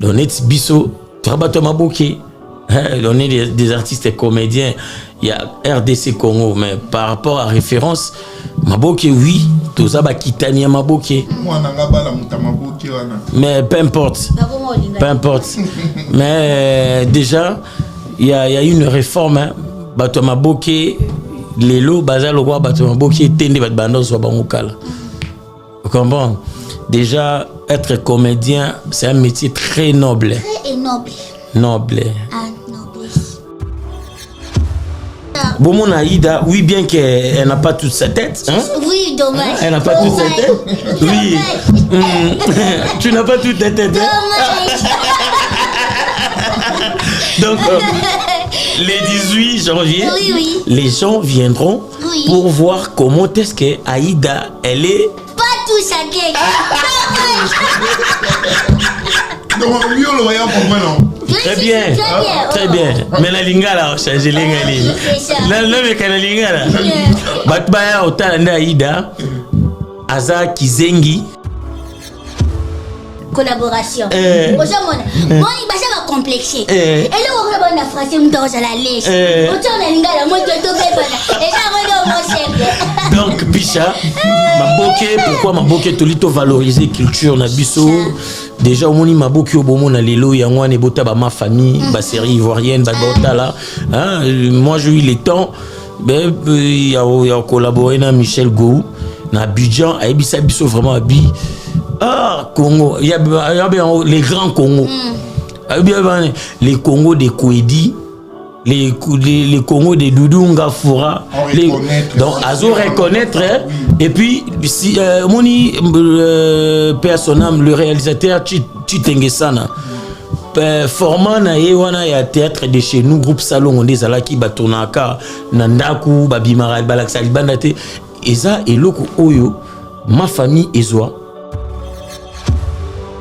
On est biso, Trabato Maboké. On est des artistes et comédiens. Il y a RDC Congo, mais par rapport à référence, Maboké, oui, tout ça, Kitania Maboké. Mais peu importe. Peu importe. Mais déjà, il y a une réforme. Bato Maboké, les lots, Bazal, roi, Bato Maboké, Tende, Batbando, soit Bangokala. Vous comprenez? Déjà, être comédien, c'est un métier très noble. Très noble. Noble. Ah, noble. Bon, mon Aïda, oui, bien qu'elle n'a pas toute sa tête. Hein? Oui, dommage. Elle n'a pas toute sa tête. Oui. Tu n'as pas toute ta tête. Hein? Donc, les 18 janvier, oui. Les gens viendront pour voir comment est-ce que Aïda, elle est. Pas tout sa tête. Donc, mieux le voyant pour moi, non? Très bien, très bien. Mais la lingala, changer lingali. La mais kana lingala. Batbaya otala Aïda, Aza Kizengi. Collaboration. Moi, il va complexer. Et là, on va la phrase, on doit la lèche. On a lingala, moi, je dois faire. Et ça, donc, Bicha, Maboké, pourquoi Maboké tolito valoriser culture na biso? Déjà, on m'a beaucoup au na lelo yango ne bota ba ma famille, ba série ivoirienne, ba bota là. Moi, j'ai eu le temps. Il y a collaboré na Michel Gou, na Abidjan, a ebisa biso vraiment abi. Ah, Congo, il y a les grands Congo. Les Congo de Kouedi, les Congo de Doudou Ngafura. Donc, Azo reconnaître. Hein? Et puis, si Moni personnel, le réalisateur Chitengesana, formant na yewana ya théâtre de chez nous, groupe Salon, on est à qui batonaka, Nandaku, Babimara, Balaksali Bandate, Eza et Loko Oyo, ma famille Ezoa.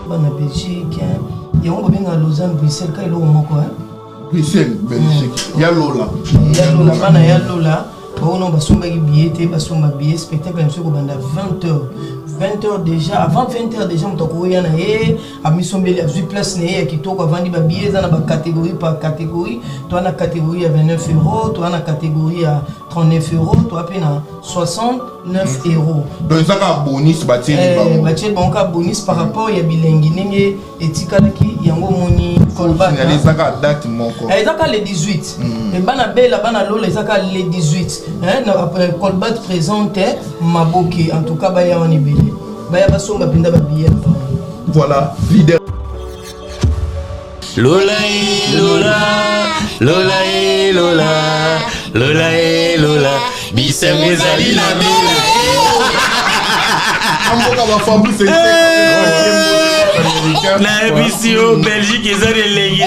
Na Belgique, il y a un peu de Lausanne, Bruxelles, quand il y a un Bruxelles, Belgique. Il y a Lola. Il y a Lola, il y a Lola. On a un billet, un spectacle, 20h. 20h déjà, avant 20h déjà, on a mis son billet à 8 places, qui toque avant des billets, dans la catégorie par catégorie. Toi, la catégorie à 29 €, toi, la catégorie à 39 €, toi, à 69 €. Donc, ça a un bonus, un bonus par rapport à Bilingue et Tikalaki, il y a un moni colbat. Il y a des dates, mon corps. Il y a les 18. Et Banabé, la Banalo, les a les 18. Après, colbat présente, Maboké, en tout cas, il y a un ibélé. Voilà, leader. Lola Lola, Lola Lola, Lola Lola, Bissem Ezali la belle. La émission Belgique est à l'église.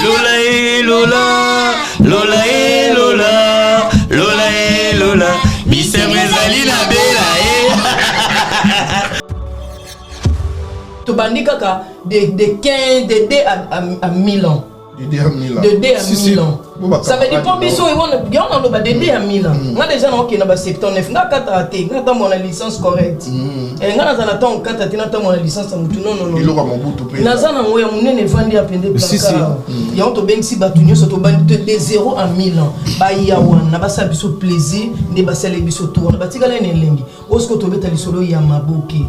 Lola Lola, Lola Lola, Lola Lola, Bissem Ezali la belle. Tobandi kaka de 15 de 2 à 1000 ans. De 2 à 1000 ans. De 2 à 1000 ans. Ça veut dire pas biso et on a de 2 à 1000 ans. Nga déjà na okina ba 79 nga kata ate nga ta mon licence correcte. Et nga na ta on kata tina ta mon licence mutu non. Iloko mabutu pe. Na zana ngoya munene vandi apende plaka. Ya on to bengi batu nyoso to bandi de 0 à 1000 ans. Ba ya wana na ba sa biso plaisir ne ba sele biso tour na ba tikala ne lengi. Osko to beta lisolo ya Maboké.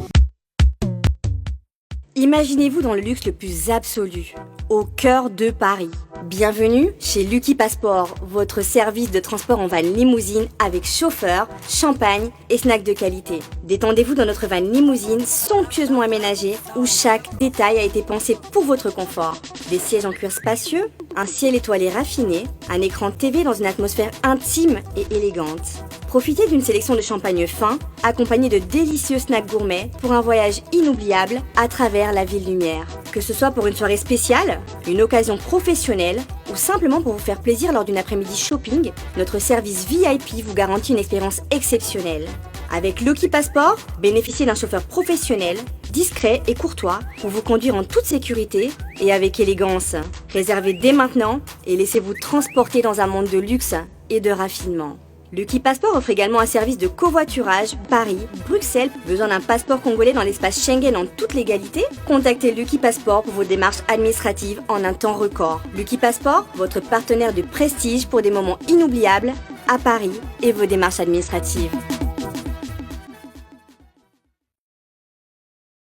Imaginez-vous dans le luxe le plus absolu, au cœur de Paris. Bienvenue chez Lucky Passport, votre service de transport en van limousine avec chauffeur, champagne et snacks de qualité. Détendez-vous dans notre van limousine somptueusement aménagée où chaque détail a été pensé pour votre confort. Des sièges en cuir spacieux, un ciel étoilé raffiné, un écran TV dans une atmosphère intime et élégante. Profitez d'une sélection de champagne fin, accompagné de délicieux snacks gourmets pour un voyage inoubliable à travers la ville lumière. Que ce soit pour une soirée spéciale, une occasion professionnelle ou simplement pour vous faire plaisir lors d'une après-midi shopping, notre service VIP vous garantit une expérience exceptionnelle. Avec Lucky Passport, bénéficiez d'un chauffeur professionnel, discret et courtois pour vous conduire en toute sécurité et avec élégance. Réservez dès maintenant et laissez-vous transporter dans un monde de luxe et de raffinement. Lucky Passport offre également un service de covoiturage Paris, Bruxelles. Besoin d'un passeport congolais dans l'espace Schengen en toute légalité? Contactez Lucky Passport pour vos démarches administratives en un temps record. Lucky Passport, votre partenaire de prestige pour des moments inoubliables à Paris et vos démarches administratives.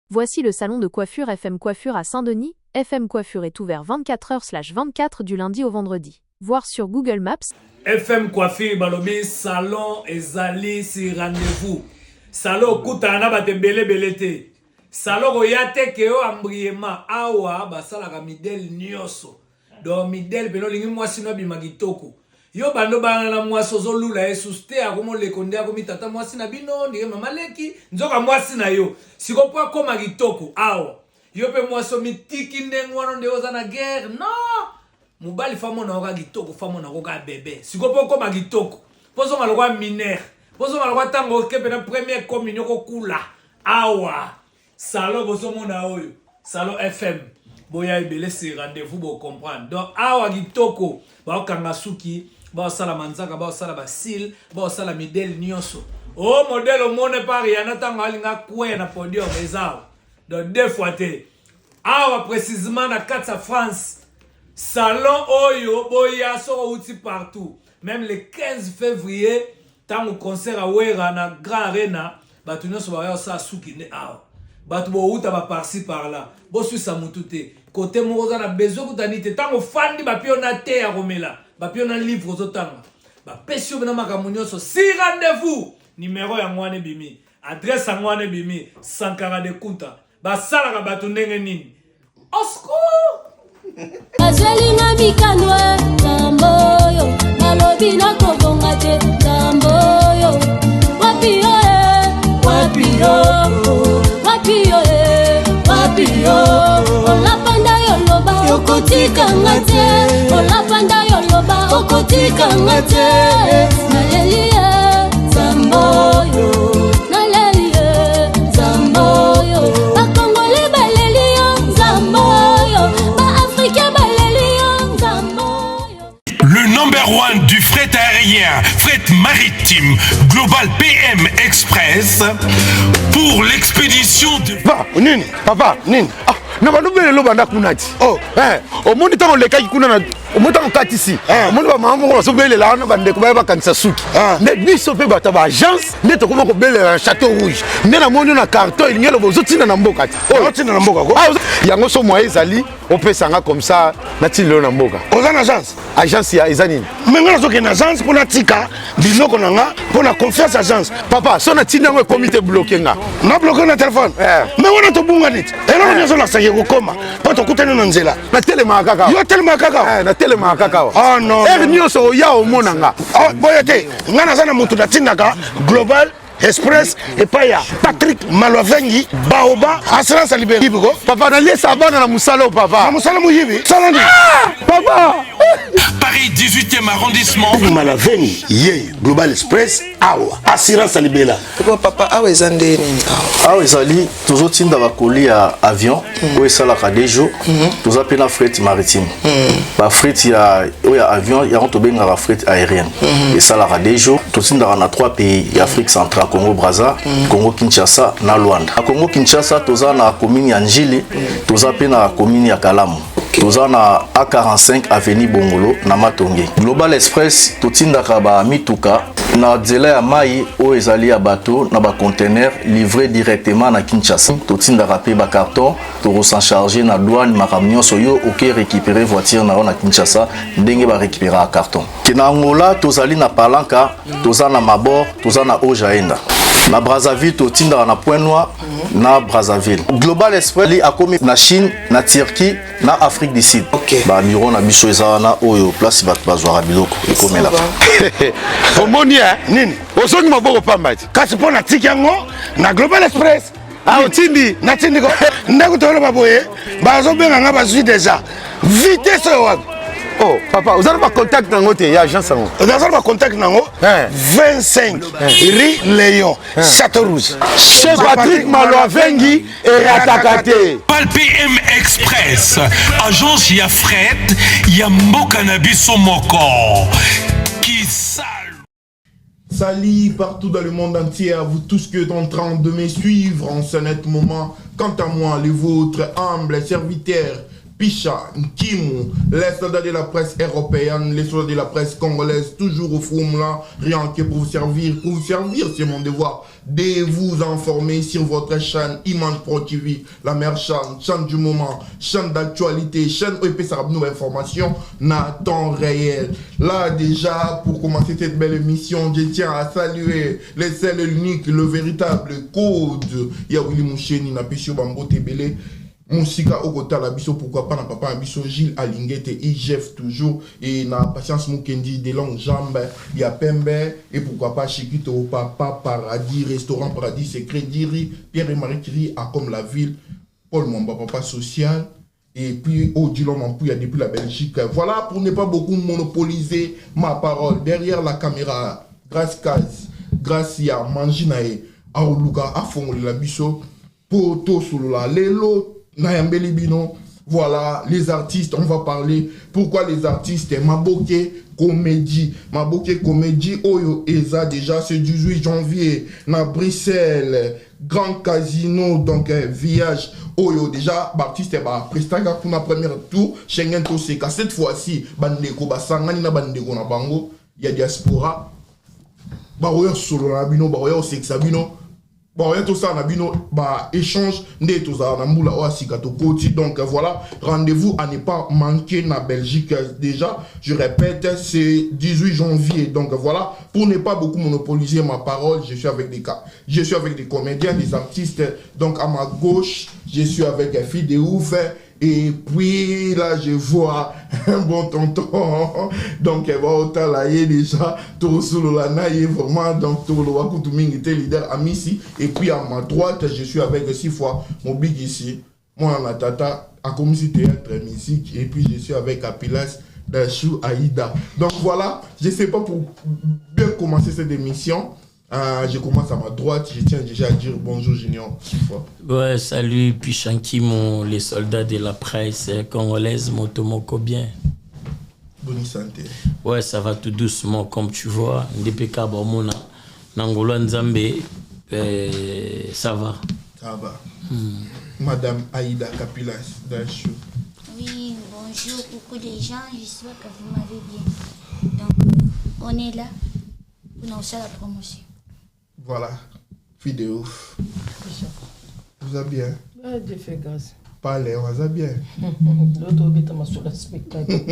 Voici le salon de coiffure FM Coiffure à Saint-Denis. FM Coiffure est ouvert 24h/24 du lundi au vendredi. Voir sur Google Maps. FM Coiffure balobi salon ezali si rendez-vous. Salon kutana bate belete. Salon oyate ke o ambriema awa basala ka midel nyoso. Do midel peno lingi mwasi no bimagitoko. Yo bando bana na mwasi ozolula esuste akomo lekonde akomi tata mwasi na bino ndike mama leki nzoka mwasi na yo. Sikopo akoma gitoko awa. Yo pe mwasi mitiki ndengwano nde oza na guerre. No! Mubali famo na oka gitoko famo na oka bébé. Sikopo koma gitoko. Pozo malokwa mineur. Pozo malokwa tango kepe na première communion ko kula. Awa. Salon bozo mona oyo. Salon FM. Boya ebele se rendez-vous bo comprendre. Donc awa gitoko ba okanga suki, ba osala manzaka, ba osala basil, ba osala modèle nyonso. Oh modèle au monde pas rien tango alinga kwe na podium ezao. Donc deux fois te. Awa précisément na Katsa France. Salon Oyo, Boya, sera outil partout. Même le 15 février, tant au concert à Ouera, na Grand Arena, Batuno Sobayo sa souki ne awa. Batubo outa ba par-ci par-là. Bosu sa mutute. Côté Moroza na bezo kutanite. Tant au fan di bapio na te à Romela. Bapio na livre aux otanga. Ba pesio bena makamunyo so. Si rendez-vous. Numéro ya mwane bimi. Adresse ya mwane bimi. Sankara de Kuta. Ba sala ka batu ndenge nini. Osco! Azelinga mikanwe tamboyo malobina kobonga te tamboyo wapio olapanda yoloba okotikanga te olapanda yoloba okotikanga te nalelie tamboyo nalelie tamboyo bakongole balelio tamboyo. Le number one du fret aérien, fret maritime, Global PM Express, pour l'expédition de... Papa, Nini. Na banubele lo banda kunati. Oh, omundi tango lekaki kuna na omundi tango katisi. Omundi ba mama ko sobele la na bande ko ba kanisa suki. Ne biso pe bata ba agence ne to ko bele na Château Rouge. Ne na moni na carton il ngelo bozotina na mboka. Oh, tina na mboka ko. Yango so moye ezali opesanga comme ça na tilo na mboka. Ozana agence. Agence ya ezanini. Menga zo ke na agence pour na tika biloko nanga pour na confiance agence. Papa, so na tina ngo comité bloqué nga. Na bloqué na téléphone. Mais wona to bunga dit. Elo nyoso na koma poto kutana na nzela na telema kaka yo telema kaka na telema kaka oh non nyoso ya omonanga oh boyete ngana sana mutu na tindaka Global Express et paya Patrick Malovengi Baoba assurance libéré biko papa na lesa bana na musalo papa na musalo muyibi salandi papa Paris 18e arrondissement Malovengi ye Global Express awa assurance libéré papa awa ezandeni awa ezali toujours tinda bakoli ya avion oyo esalaka des jours toza pe na fret maritime ba fret ya avion yango tobengaka fret aérienne esalaka des jours totindaka na 3 pays ya Afrique centrale Congo Brazza, Congo Kinshasa na Luanda. A Congo Kinshasa toza na commune ya Njili, toza pe na commune ya Kalamu. Toza na A45 avenue Bongolo na Matonge. Global Express totindaka ba mituka na nzela ya mai oyo ezali ya bateau na ba conteneur livré directement na Kinshasa. Totindaka pe ba carton to s'en charger na douane makambo nyonso yo oke récupérer voiture na Kinshasa ndenge ba récupérer carton. Kina Angola tozali na Palanka, toza na Mabor, toza na Ojaenda. Na Brazzaville totindaka na Point Noir na Brazzaville. Global Express li akomi na Chine, na Turquie, na Afrique du Sud. Ba bureau na biso eza na oyo place bato bazwaka biloko ekomela. Omoni nini? Osongi maboko pambati. Kasi pona tiki yango na Global Express. Ah otindi na tindi ko ndako tolo baboye bazo benga nga bazwi déjà. Vitesse wapi? Oh, papa, vous avez pas contact dans votre agence? Vous avez pas contact dans 25 Rue Léon, Château Rouge. Chez Patrick Malovengi et Ratakate. Pal PM Express, agence ya fret, ya mboka na biso moko. Qui sale. Salut partout dans le monde entier, à vous tous qui êtes en train de me suivre en ce net moment. Quant à moi, les vôtres humbles serviteurs, Picha, Nkimu, les soldats de la presse européenne, les soldats de la presse congolaise, toujours au front là, rien que pour vous servir, c'est mon devoir de vous informer sur votre chaîne Image Pro TV, la meilleure chaîne du moment, chaîne d'actualité, chaîne où il ça nouvelle information, na temps réel. Là déjà, pour commencer cette belle émission, je tiens à saluer les seuls, l'unique, le véritable code. Yawili Moucheni, na Pishio Bambo Tebele. Moussika Okota la biso, pourquoi pas na papa biso Gilles Alingete IGF toujours et na patience Mukendi des longues jambes il y a Pembe et pourquoi pas Chiquito Papa Paradis restaurant Paradis secret Diri Pierre et Marie Curie à comme la ville Paul Mwamba papa social et puis Odilon Mampouya depuis la Belgique. Voilà pour ne pas beaucoup monopoliser ma parole derrière la caméra grâce à Manjinae Aoluga à fond la biso Poto Solola Lelo Nayambeli Bino, voilà, les artistes, on va parler. Pourquoi les artistes? Maboke Comédie, Oyo Eza, déjà, c'est 18 janvier, na Bruxelles, Grand Casino, donc Village, Oyo, déjà, artiste, Prestaga, pour la première tour, Schengen Toseka, cette fois-ci, Bandeko, Basangani, na Bandeko, na Bango, il y a diaspora, Baroya Solo, Nabino, Baroya Sexabino. Bon, il y a tout ça, on a bien échange, donc voilà, rendez-vous à ne pas manquer na Belgique déjà, je répète, c'est 18 janvier, donc voilà, pour ne pas beaucoup monopoliser ma parole, je suis avec des comédiens, des artistes, donc à ma gauche, je suis avec un fille de ouf, et puis là je vois un bon tonton, donc elle va au talaye déjà, tout sous la naïe vraiment, donc tout le Wakutuming était leader à Missi, et puis à ma droite je suis avec 6 fois mon big ici, moi en tata, à commission théâtre musique, et puis je suis avec Apilas Dachou Aïda. Donc voilà, je sais pas pour bien commencer cette émission. Je commence à ma droite, je tiens déjà à dire bonjour Junior. Ouais, salut Pichanki, les soldats de la presse congolaise, Motomoko bien. Bonne santé. Ouais, ça va tout doucement, comme tu vois. DPK Bomona, Nangolo Nzambe, ça va. Ça va. Madame Aïda Kapilas Dachou. Oui, bonjour, beaucoup de gens, j'espère que vous m'avez bien. Donc, on est là pour nous faire la promotion. Voilà, vidéo. Vous allez bien? Dieu fait grâce. Parlez, on va bien. Spectacle.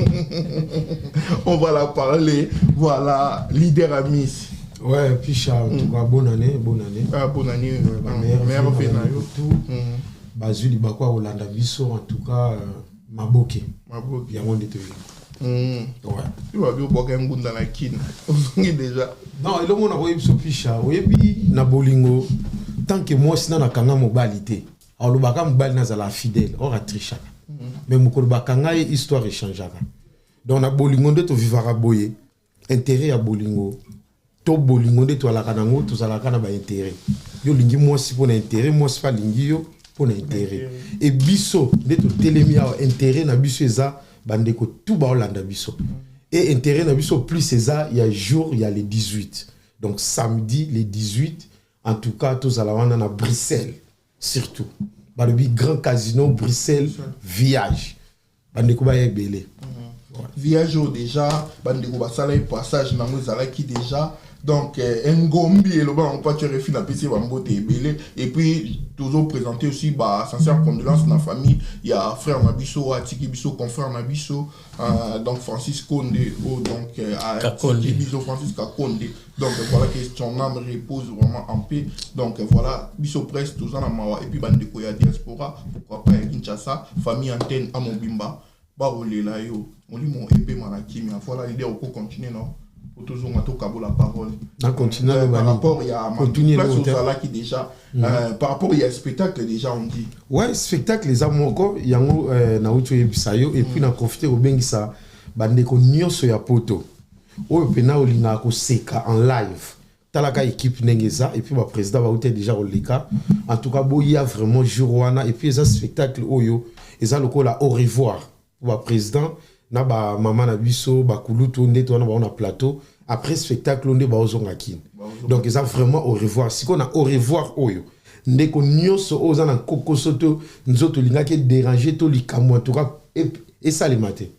On va la parler. Voilà, leader à Miss. Ouais, Picha, en tout cas, bonne année. Ah, bonne année. Meilleur tout. Bazuli Bakwa Olanda Bisso, en tout cas, Maboke. Il y a mon détenu. Ouais. Tu vas bien boire un goût dans la kin. Déjà. Non, il y a mon aboye so Picha. Oyebi na bolingo. Tant que moi sinon na kanga mobalité. Alors le baka mobile na zala fidèle. Or a tricha. Mais mokolo bakanga histoire échangeaka. Donc na bolingo de to vivara boye. Intérêt à bolingo. To bolingo de to ala kanango to zala kana ba intérêt. Yo lingi moi si pour intérêt, moi si pas lingi yo pour intérêt. Et biso de to telemi a intérêt na biso eza bandeko tout ba Olanda biso. Et intérêt na biso plus c'est ça, il y a jour, il y a les 18. Donc samedi les 18, en tout cas tous à la wana na Bruxelles surtout. Ba le grand casino Bruxelles Village. Bandeko ba yebele. Village déjà, bandeko ba sala passage na ngozala qui déjà. Donc, Ngombi et le banc, on peut te refiler la PC, et puis, toujours présenter aussi, sincère condolence dans la famille. Il y a frère Nabiso, Atiki Biso, confrère Nabiso, donc Francis Konde, donc, Atiki Biso, Francis Kakonde. Donc, voilà que son âme repose vraiment en paix. Donc, voilà, Biso Presse, tout ça, et puis, Bandeko, il y a diaspora, pourquoi pas, Kinshasa, famille antenne à Mobimba, Barolé, là, yo, on lit mon épée, Manakimi, voilà, l'idée, on peut continuer, non? Pour toujours la parole. Par rapport il y a place aux Zala qui déjà par rapport il y a spectacle déjà on dit. Ouais, spectacle les amoko yango na uto yebisayo et puis na profiter au bengisa bandeko nyonso ya poto. O pena olina ko seka en live. Talaka équipe nengeza et puis ba président ba uté déjà olika. En tout cas boya vraiment jourwana et puis ça spectacle oyo eza lokola au revoir. Ba président na ba maman na biso ba kulutu ndeto na ba on a plateau après spectacle on est bazonga kin donc ça vraiment au revoir si qu'on a au revoir oyo ndeko nyonso oza na kokosoto nzoto lingaki déranger to likamwa to et ça les maté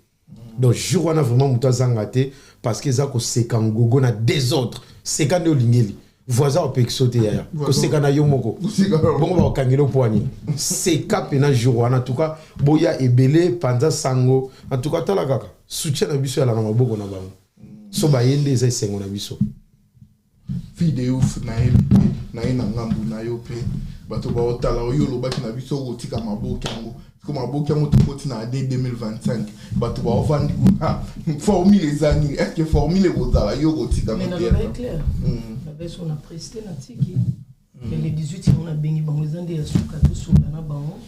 donc jour on a vraiment muta zangate parce que ça ko sekangogo na désordre sekande olingeli voisin au pexote ya ko sekana yo moko bongo ba kangelo poani seka pena jour wana en tout cas boya ebele panza sango en tout cas tala kaka soutien na biso ya la maboko na bango so ba yende za sengo na biso vidéo na ngambu na yo pe bato ba otala yo lobaki na biso otika maboki yango comme maboki yango to na 2025 bato ba ovandi ko formule ezani est-ce que formule ozala yo otika mais na le clair la base on a presté na tiki et les 18 on a bengi bango zande ya suka to sula na bango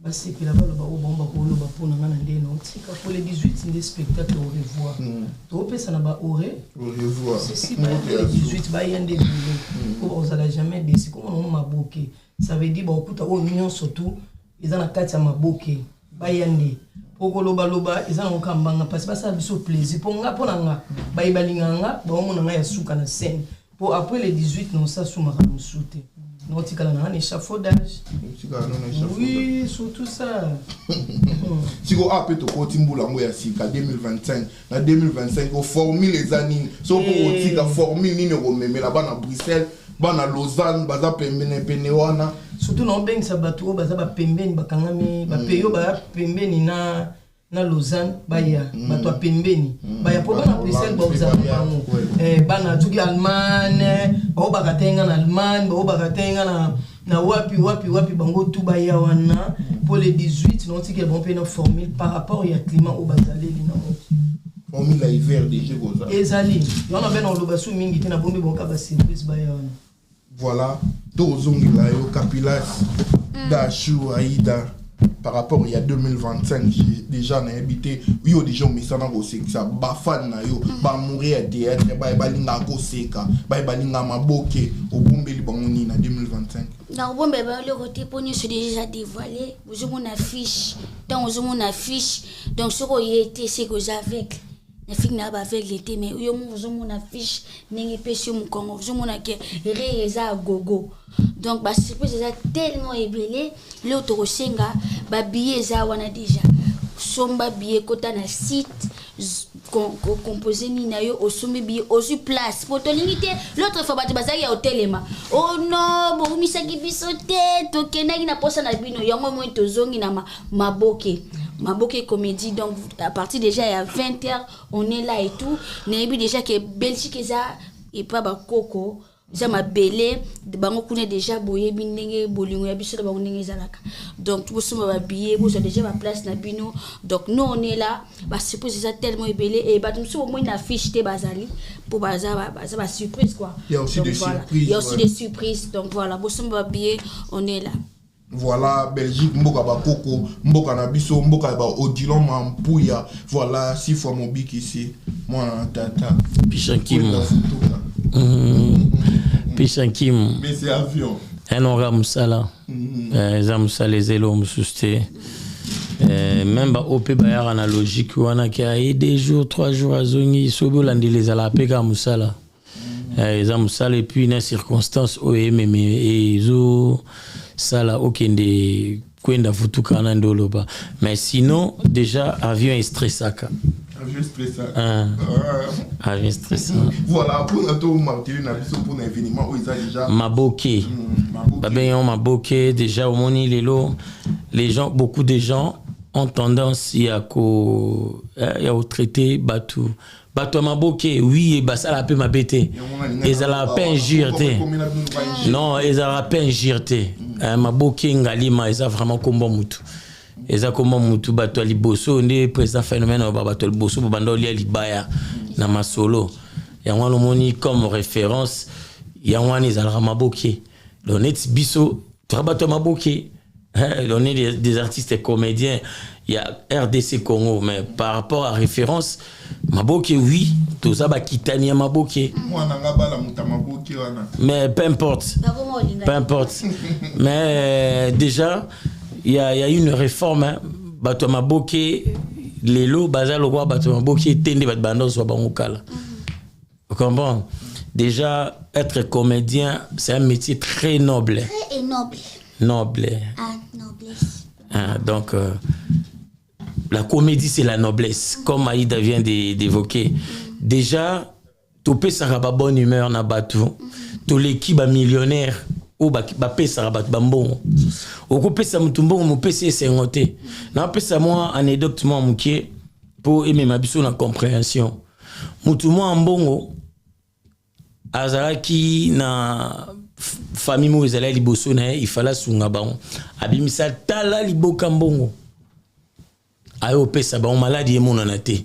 basi pila ba loba bomba ko loba pona ngana ndena otika pour les 18 des spectacles au revoir to pesa na ba au revoir si ba les 18 ba yande pour ozala jamais déci comme on maboke ça veut dire ba okuta o union surtout ils en a kati ya maboke ba yande poko loba ils en ont kambanga parce que ça biso plaisir pour nga pona nga ba ibalinganga ba omona nga ya suka na scène pour après les 18 non ça souma ka musute non tikala na échafaudage oui surtout ça si go apé to kotimbula ngo ya sika 2025 na 2025 au formule les années so pour tika formule ni ko memela bana Bruxelles bana Lausanne baza pembene pene wana surtout no beng sa bato baza ba pembeni bakangami ba peyo ba pembeni na Lausanne baya bato pembeni baya po bana Bruxelles ba uzana bana tuki Allemagne ba bakatenga na Allemagne ba bakatenga na wapi bango tu baya wana pour les 18 non tiki bon pe na formule par rapport ya climat au bazaleli na mo formule hiver déjà goza ezali on a ben on lobasu mingi te na bombe bonka ba surprise baya wana voilà tozongela yo Capilas Dachou Aïda par rapport il y a 2025 j'ai déjà habité yo déjà misana go sekisa ba fan na yo ba mourir à théâtre ba linga go seka ba linga maboke obumbeli bangoni na 2025 na bombe ba le côté poni c'est déjà dévoilé vous mon affiche tant vous mon affiche donc ce qu'on y était c'est que j'avais na fik na ba avec l'été mais yo mon affiche ningi pesi mon Congo vous mon ke reza gogo donc ba surprise ça tellement ébélé le torosenga ba billet za wana déjà somba billet kota na site composé ni na yo osombi billet osu place pour to limiter l'autre fois ba bazaki ya hotelema oh non bo misaki biso te to kenaki na posa na bino yango mo tozongi na Maboke comédie donc à partir déjà il y a 20h on est là et tout nebi déjà que Belgique ça et pas ba koko ça m'a belé bango kuna déjà boye bindenge bolingo ya biso ba ndenge zalaka donc tout ça va billet vous avez déjà ma place na bino donc nous on est là ba suppose ça tellement belé et ba tout au moins une affiche te bazali pour bazaba surprise quoi il y a aussi des surprises il y a aussi des surprises donc voilà vous va billet on est là. Voilà Belgique mboka ba koko mboka na biso mboka ba Odilon Mampuya voilà 6 fois mon bic ici moi tata Pishankim Pishankim mais c'est avion un ora musala za les elo mususte même ba op ba ya analogique wana ki a des jours 3 jours azongi sobo landele ala peka musala za musala et puis une circonstance OMM et zo sala okende kwenda futuka na ndoloba mais sinon déjà avion est stressaka avion stressant voilà pour notre martyr na biso pour l'événement où ils a déjà maboke babeyon maboke déjà au moni lelo les gens beaucoup de gens ont tendance à traiter batou maboke oui et ça la peut m'abêter et ça la peine girté non et ça la peine girté maboke ngalima et ça vraiment combo mutu et ça combo mutu bato liboso ndé président phénomène bato liboso bando lia libaya na masolo ya ngalo moni comme référence ya ngani za la maboke donc net biso trabato maboke on est des artistes et comédiens il y a RDC Congo mais par rapport à référence maboke oui tout ça ba kitania maboke mais peu importe mais déjà il y a une réforme bato maboke lelo bazalo kwa bato maboke tende bat bando so bangokala Vous comprenez? Déjà, être comédien, c'est un métier très noble. Très et noble. Noble. Ah, noblesse. Donc, la comédie, c'est la noblesse, comme Aïda vient d'évoquer. Déjà, topé saraba bonne humeur na batou, to l'équipe millionnaire ou ba pesa bat bambon. Oko pesa mutumbongo mo pesa sengote. Na pesa moi anecdote moi mukie pour aimer ma biso na compréhension. Mutu moi mbongo azalaki na famille mo ezala liboso na il fallait sunga bango. Abimisa tala liboka mbongo. Ayo pesa ba maladie mon na te.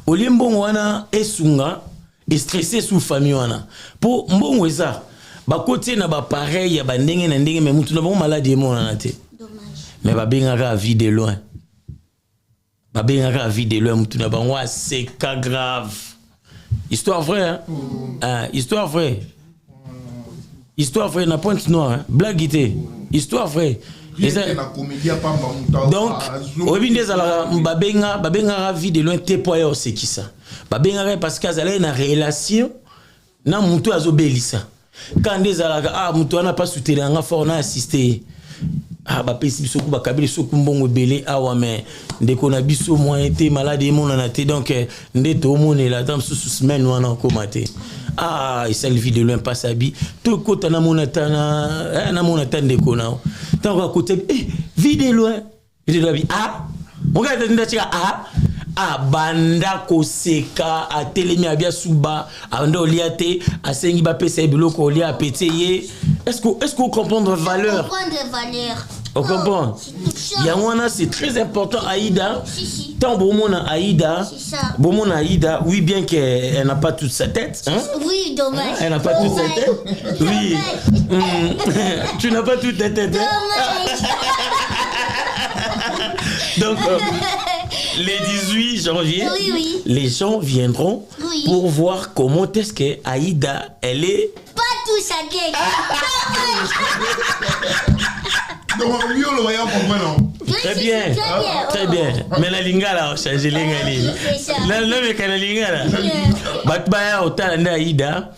Olimbongo wana esunga et stressé sous famille wana. Pour mbongo eza ba côté na ba pareil ya ba ndenge na ndenge mais mutu na bon maladie mon na te. Dommage. Mais ba bengaka vie de loin. Ba bengaka vie de loin mutu na bango c'est cas grave. Histoire vraie hein. Histoire vraie. Histoire vraie na pointe noire hein. Blaguité. Histoire vraie. Donc, babenga vie de loin te poyo c'est qui ça? Babenga parce que azala na relation na mutu azobelisa. Quand des alaga mutu ana pas soutenir nga fort na assister. Ba pesi biso ku ba kabeli so kumbongo belé awa mais ndeko na biso moyen te malade mon na te donc ndeto monela dans sous semaine wana komate. Il s'est vie de loin pas sabi. Tout côté na monatana na monatana ndeko na. Tant à côté vie de loin. Vie de loin. On regarde ndachika banda koseka a telemi abia suba ando liate asengi ba pesa biloko lia apeteye. Est-ce que vous comprenez la valeur? On comprend. Yamwana c'est très important Aïda. Tant bon mon Aïda. Bon mon Aïda, oui bien qu'elle n'a pas toute sa tête, hein? Oui, dommage. Elle n'a pas toute sa tête. Oui. Tu n'as pas toute ta tête. Donc les 18 janvier, les gens viendront pour voir comment est-ce que Aïda elle est. Pas tout sa tête. Donc lui on le voyait comprendre. Très bien, très bien. Mais la lingala a changé l'ingali. La lingala. Batbaya otala nda Aïda.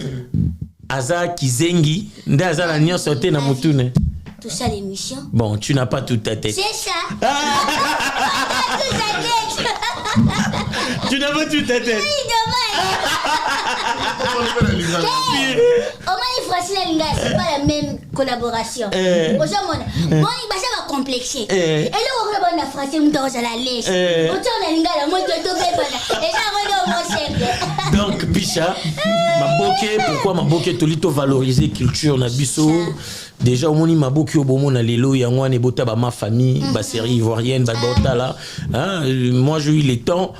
Aza kizengi nda aza la nyo sauté na mutune. Tout ça l'émission. Bon, tu n'as pas toute ta tête. C'est ça. Tout sa tête. Tu n'as pas toute ta tête. Oui, dommage. Au moins, il faut la lingala, c'est pas la même collaboration. Moi, il va complexer. Et là, on va français, on doit la lèche. On tourne la lingala, moi, je dois pas. Et ça, on donc, Picha, pourquoi ma boke tolito valoriser culture na biso? Déjà au moni maboki au bomo na lelo yango ne bota ba ma famille ba série ivoirienne ba bota là moi j'ai eu le temps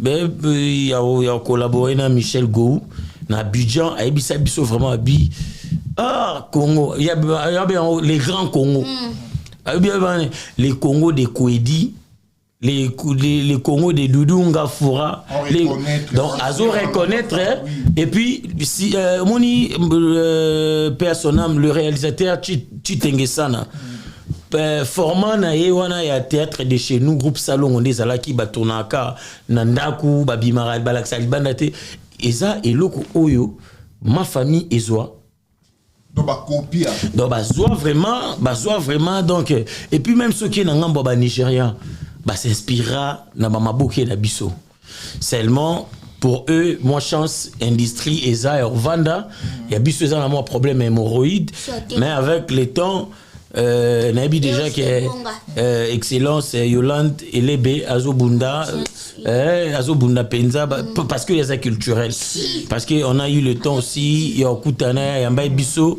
il y a collaboré na Michel Gou na Abidjan a ebisa biso vraiment abi Congo il y a les grands Congo les Congo de Kouedi les Congo de Doudou Ngafoura donc azo reconnaître et puis si moni personnel le réalisateur Chitengesana formant na yewana ya théâtre de chez nous groupe salon on des alaki batonaka nandaku babimara balaksa libandate eza eloko oyo ma famille ezwa donc ba copie donc bazwa vraiment donc et puis même ceux qui na ngambo ba Nigérian s'inspirera na maboke na biso seulement pour eux moi chance industrie eza Rwanda il y a biso eza na moi problème hémorroïde mais avec le temps nabi déjà que excellence Yolande Elebe Azobunda Penza parce que les culturel parce que on a eu le temps aussi il y a Kutana Yamba biso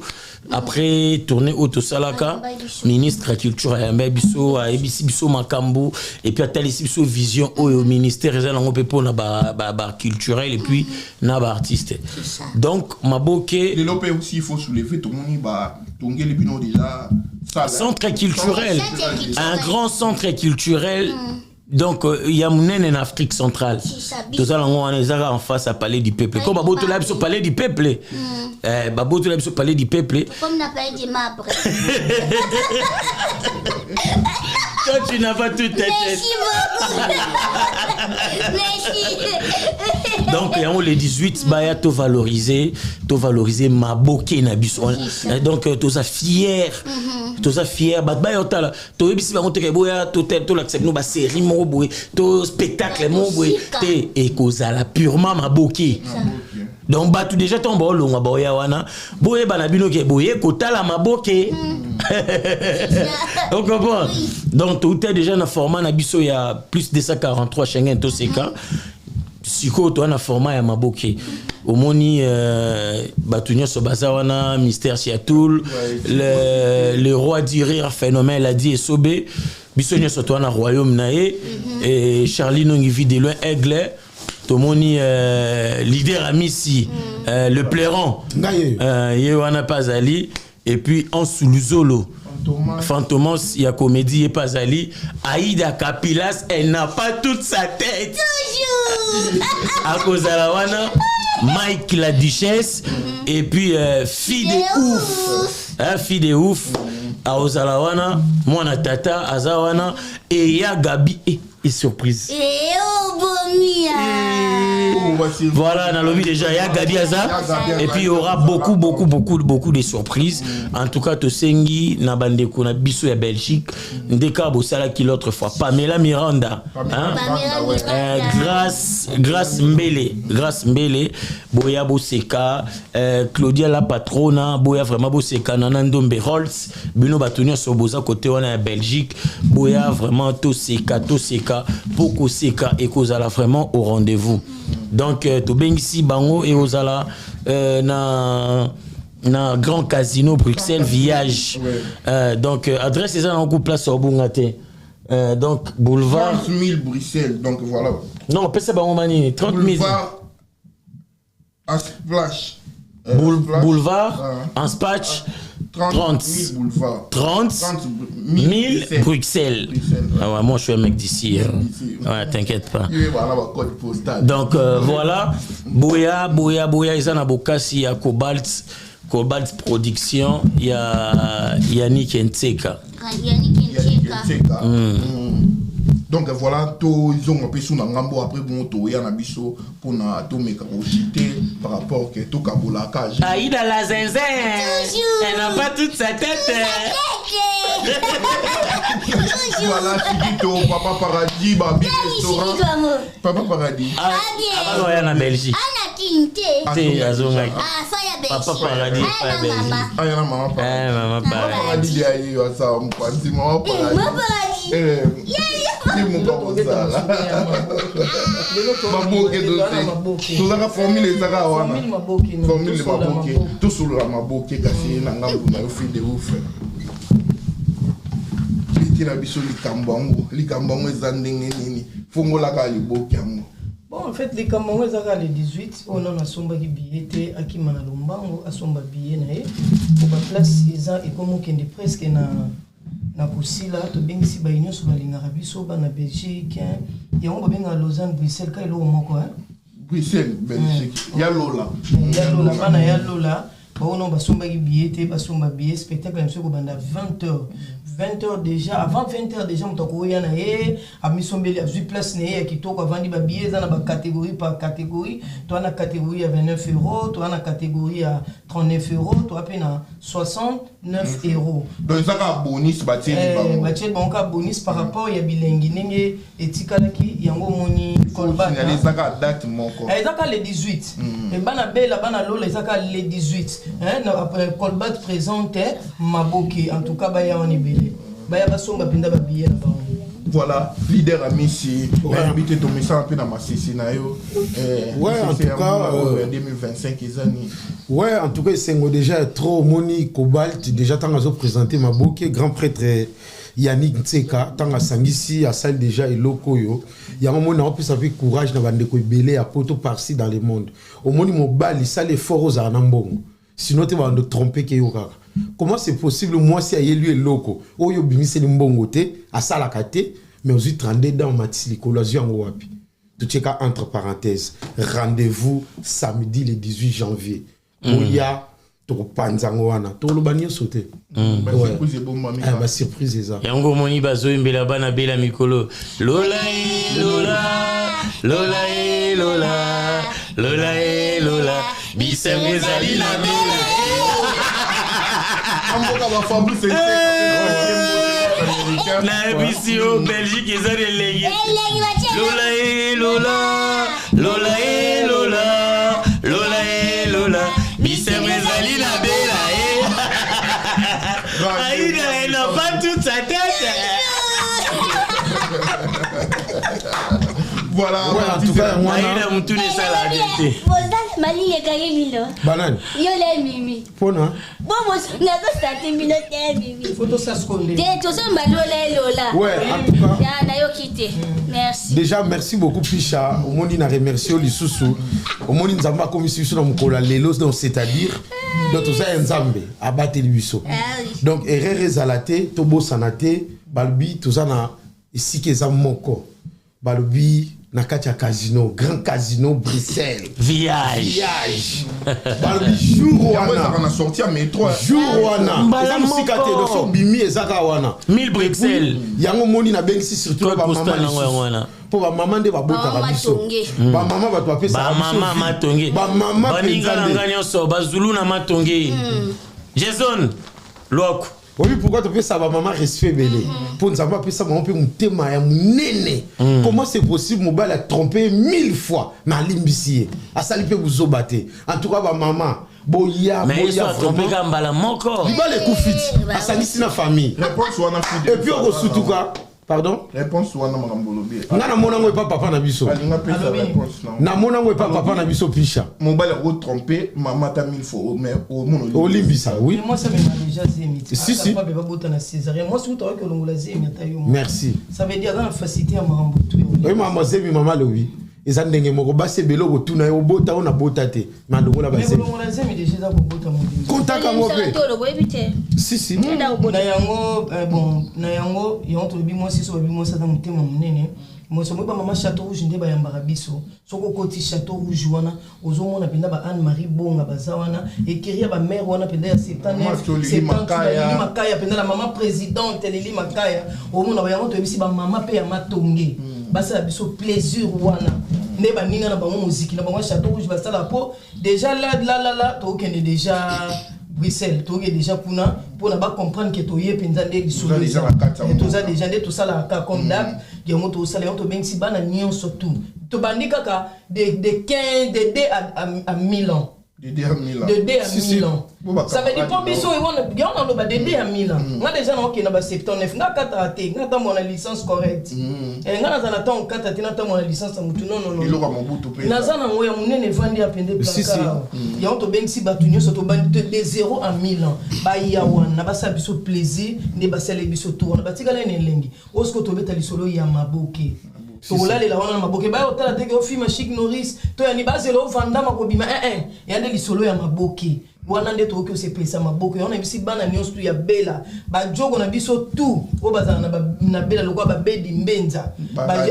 après tourner au Salaka ministre de la culture Yamba biso a ebisi biso makambo et puis atali biso vision au ministère eza nango pe pona ba culturel et puis na ba artiste donc maboke le lopé aussi il faut soulever tout le monde ba tongeli bino déjà centre culturel un grand centre culturel. Donc, il y a en Afrique centrale. Tout ça, on est en face à Palais du Peuple. Comme Baboto l'a au Palais du Peuple. Baboto l'a au Palais du Peuple. Comme on a parlé du marbre. Toi, tu n'as pas toute ta tête. Merci beaucoup. Merci. Donc il y a les 18 baya to valoriser maboke na biso. Donc toza fier. Toza fier ba ba yotala. To ebisi ba ngote ke boya to l'accept no ba série mo boy, to spectacle mo boy te et kozala purement maboke. Donc bah tout déjà tombe au long aboya wana boye banabino ke boye kotala maboke. On comprend. Donc tout est déjà dans format na biso il y a plus de 143 Schengen to seka. Siko to na format ya maboke. Omoni batunya so bazawana mystère Siatoul le roi du rire phénomène a dit Esobé bisonya so to na royaume nae et Charlie Nongi vit de loin aigle. Tomoni leader Amissi le plairant Yewana Pazali et puis en Suluzolo Fantomas il y a comédie et Pazali Aïda Kapilas elle n'a pas toute sa tête toujours à cause de la wana Mike la duchesse et puis fille de ouf à Ozalawana Mwana Tata Azawana et ya Gabi et surprise. Voilà, dans le lobby déjà, il y a Gabi Aza. Et puis il y aura beaucoup de surprises. En tout cas, Tosengi, Nabandeko, Nabiso et Belgique, Ndeka Bossala qui l'autre fois. Pamela Miranda. Grâce Mbele, Boya Boseka, Claudia la patrona, Boya vraiment Boseka, Nanandombe Holtz, Bino Batonia Soboza côté on a Belgique, Boya vraiment Toseka, Poko Seka et Kozala vraiment au rendez-vous. Donc to bengisi bango et Ozala na Grand Casino Bruxelles Village. Donc adresse c'est ça en couple place au Bungate. Donc boulevard 30 000 Bruxelles. Donc voilà. Non, on peut ça bango mani 30 000. Boulevard Splash. Boulevard en Spatch 30 000 Bruxelles. Ah ouais, moi je suis un mec d'ici. Ouais, t'inquiète pas. Donc voilà, Boya, ils en ont beaucoup. Il y a Cobalt Production, il y a Yannick Ntseka. Donc voilà, ils ont un peu sous Nangambo après bon to ya na biso pour na to meka ochité par rapport que to kabola cage. Aïda la zinzin. Elle n'a pas toute sa tête. Voilà, Chigito, Papa Paradis, Babi Restaurant. Papa Paradis. Ah, il y a en Belgique. Papa Paradis, pas Belgique. Ah, il y a Maman Paradis. Maman Paradis. Il y a ça, Maman Paradis. Mon papa ça là. Maboke dossier. Tout ça formule les zaga wana. Formule les maboke. Tout sur la maboke kasi na ngambu na fille de ouf. Liti na biso likambango ezandenge nini. Fongola ka liboke yango. Bon, en fait, les Camerounais, le 18, on a somba qui billet, à qui mana lombango, à somba billet nae. Pour la place, ils ont et comme on est presque na kusila, to bien si ba union sur la ligne Arabie, so ba na Belgique, et on va bien à Lausanne, Bruxelles, quand il est au Moko, hein. Bruxelles, Belgique, ya Lola. Ya Lola, bana ya Lola. Bon, on va somba qui billet, ba somba billet, spectacle, monsieur, on a 20h. 20h déjà, avant 20h déjà, on a à Missombeli, à 8 places, qui toque avant des billets, dans la catégorie par catégorie. Toi, on a catégorie à 29 €, toi, on a catégorie à 39 €, toi, à 69 €. Donc, ça a bonus, bonus par rapport à Bilingue, et Tikalaki, il y a un moni, Colbat. Il y a des date, mon corps. Ils ont les 18. Et Banabé, la Banalo, ils ont les 18. Après, Colbat présente Maboki, en tout cas, il y a un ibélé. Voilà, leader à Messi, invité de Messi un peu dans ma Sissinayo. Ouais, en tout cas, 2025 ils ont. Ouais, en tout cas, c'est déjà trop Moni Cobalt, déjà tant à présenter Maboke, grand prêtre Yannick Ntseka, tant à Sangisi, à salle déjà et Lokoyo. Il y a un moment où on peut savoir courage dans Bandeko Belé à Poto par-ci dans le monde. Au moment où Mobali, ça les forts aux Arnambong. Sinon, tu vas te tromper que Yoka. Comment c'est possible, moi, si il y a loco, oh, yo bimi c'est mbongote, à ça la kate, mais aux 32 dans Matili, collation en wapi. Tout est entre parenthèses. Rendez-vous samedi le 18 janvier. Oya, to panzangoana, to lo banyo sauté. Bah surprise est ça. Yango moni bazo imbela bana bela mikolo. Lola, Lola, Lola, Lola. Lola e Lola bisengo ezali na bela Amboka ba Fabrice na bisio Belgique ezali elengi Lola e Lola Lola e Lola Lola e Lola bisengo ezali na bela Aïda elle n'a pas toute sa tête. Voilà. Ouais, en tout cas, moi, Aïda Moutoune ça la vérité. Mali les gars milo. Banane. Yo les mimi. Pona. Bon moi na zo starter milo te mimi. Photo ça se connaît. Te to so Lola. Ouais, en tout cas. Ya na yo kité. Merci. Déjà merci beaucoup Picha. Au monde na remercier Lisusu. Au monde nzamba commission sur mukola lelo donc c'est-à-dire donc tout ça nzambe abattre biso. Donc erreur ezalate tobo sanate balbi tout ça na ici que ça moko. Balbi na katia casino, grand casino Bruxelles. Viage. Balbi jour wana. On a sorti à métro. Jour wana. Eza musikate do so bimi ezaka wana. 1000 Bruxelles. Yango moni na bengisi surtout ba maman. Pour ba maman de ba boka biso. Ba maman ba to apesa ba maman matonge. Ba maman baninga nganya so ba zulu na matonge. Jason Loko. Oui, pourquoi tu fais ça, maman respect belé. Pour nous avoir fait ça, maman peut me témoigner mon néné. Comment c'est possible, mon bal a trompé 1000 fois, ma limbissier. À ça, il peut vous obater. En tout cas, maman, boya, mais il soit trompé comme bala mon corps. Il va les coups fit. À ça, ici, la famille. Réponse ou on a fait. Et puis, on reçoit tout cas. Pardon? Réponse ou on a mangambolobi. Nana monango pas papa na biso. Na monango pas papa na biso Picha. Mon bal est trompé, maman t'a 1000 fois mais au monde Olimbisa, oui. Moi ça m'a déjà zémi. Si. Pas beba bota na césarien. Moi c'est toi que l'on l'a zémi ta yo. Merci. Ça veut dire dans la facilité à marambutu. Oui, maman zémi maman le oui. Eza ndenge moko base belo botuna yo bota ona bota te. Mandongo la base. Mais on l'a zémi déjà za bota mo. Contacta mo pe. Si. Na yango bon, na yango yo to bi moi si so bi moi ça dans mutema munene. Moi so ba mama Château Rouge ndeba ya mbarabiso. Soko koti Château Rouge wana ozomona penda ba Anne Marie Bonga bazawana ekiria ba mère wana penda ya septane. C'est Makaya penda la maman présidente Lili Makaya. Omona ba yango to bisi ba mama pe ya matonge. Basa biso plaisir wana. Ne ba ninga na ba musique na ba Château Rouge basala po déjà là to kende déjà Bruxelles to déjà pour na ba comprendre que to yé penza ndé lisolo et to za déjà ndé to sala ka comme d'hab ya moto sala yo to bengi bana nyonso tout to bandika ka de 15 de 2 à 1000 ans. De 2 à 1000 ans. De 2 à 1000 ans. Ça veut dire pas biso et on a de 2 à 1000 ans. Nga déjà na okina ba 79 nga kata nga ta mon licence correcte. Et nga na na ta on kata tina ta mon licence à mutu non. Il aura mon bout pe. Na za na ngoya munene vandi apende placard. Ya on to bengi batu nyonso to bandi de 0 à 1000 ans. Ba ya wana ba sa biso plaisir ne ba sele biso tour na ba tikala ne lengi. Osko to beta lisolo ya maboke. Tola le la wana maboke ba otala teke o film Chic Norris to ya ni bazelo vanda makobima ya de lisolo ya maboke wana nde to ke se pesa maboke ona bisi bana nyonso tu ya bela ba jogo na biso tu o bazana na bela lokwa ba bedi mbenza ba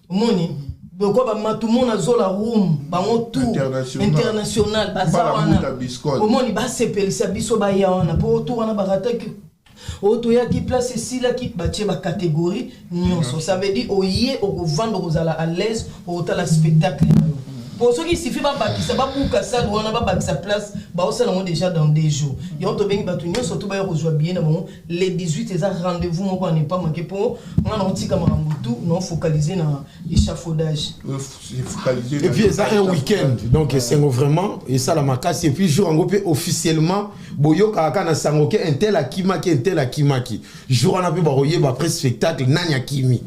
moni boko ba matumona zola room ba motu international baza wana o moni ba se pelisa biso ba ya wana po to wana ba rataki Oto ya qui place ici là qui batie ba catégorie nyonso ça veut dire oyer au vendre aux à l'aise au la spectacle pour ceux qui suffit ba bakisa ba buka ça wana ba bakisa place ba osala on déjà dans des jours et on to bengi batu nyonso to ba rejoindre bien dans les 18 et ça rendez-vous mon pas pas manquer pour on a tika marambutu non focaliser dans l'échafaudage et puis ça un week-end donc c'est vraiment et ça la macasse et puis jour en groupe officiellement boyo kaka na sangoke intel akimaki jour on a peu baroyer ba après spectacle nanya kimi